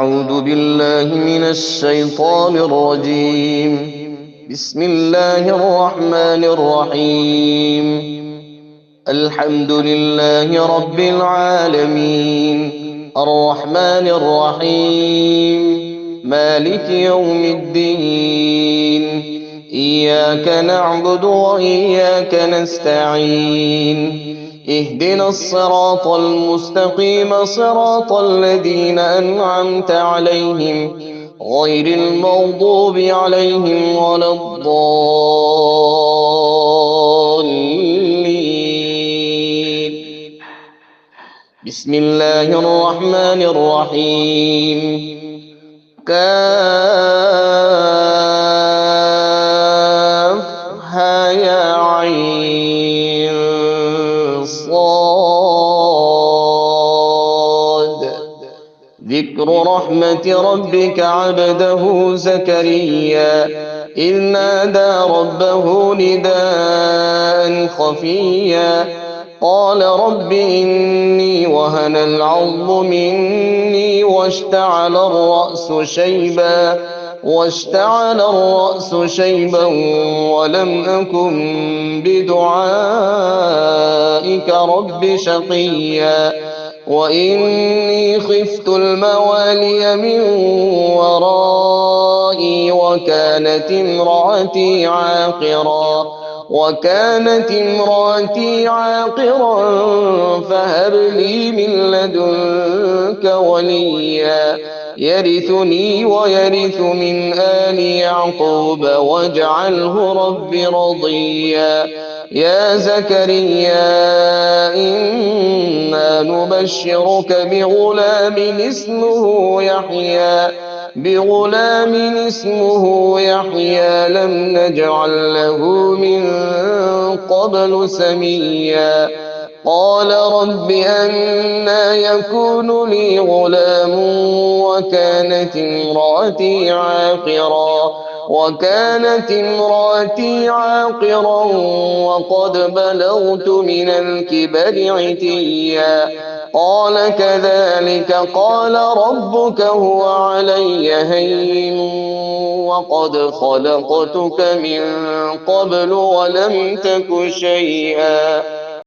أعوذ بالله من الشيطان الرجيم. بسم الله الرحمن الرحيم. الحمد لله رب العالمين، الرحمن الرحيم، مالك يوم الدين. إياك نعبد وإياك نستعين. اهدنا الصراط المستقيم، صراط الذين أنعمت عليهم غير المغضوب عليهم ولا الضالين. بسم الله الرحمن الرحيم. كافها يا عين صاد. ذكر رحمة ربك عبده زكريا إذ نادى ربه نداء خفيا قال رب إني وهن العظم مني واشتعل الرأس شيبا ولم أكن بدعائك رب شقيا وإني خفت الموالي من ورائي وكانت امرأتي عاقرا فهب لي من لدنك وليا يرثني ويرث من آل يعقوب واجعله رب رضيا. يا زكريا إنا نبشرك بغلام اسمه يحيى لم نجعل له من قبل سميا. قال رب أنى يكون لي غلام وكانت امرأتي عاقرا وقد بلغت من الكبر عتيا. قال كذلك قال ربك هو علي هين وقد خلقتك من قبل ولم تك شيئا.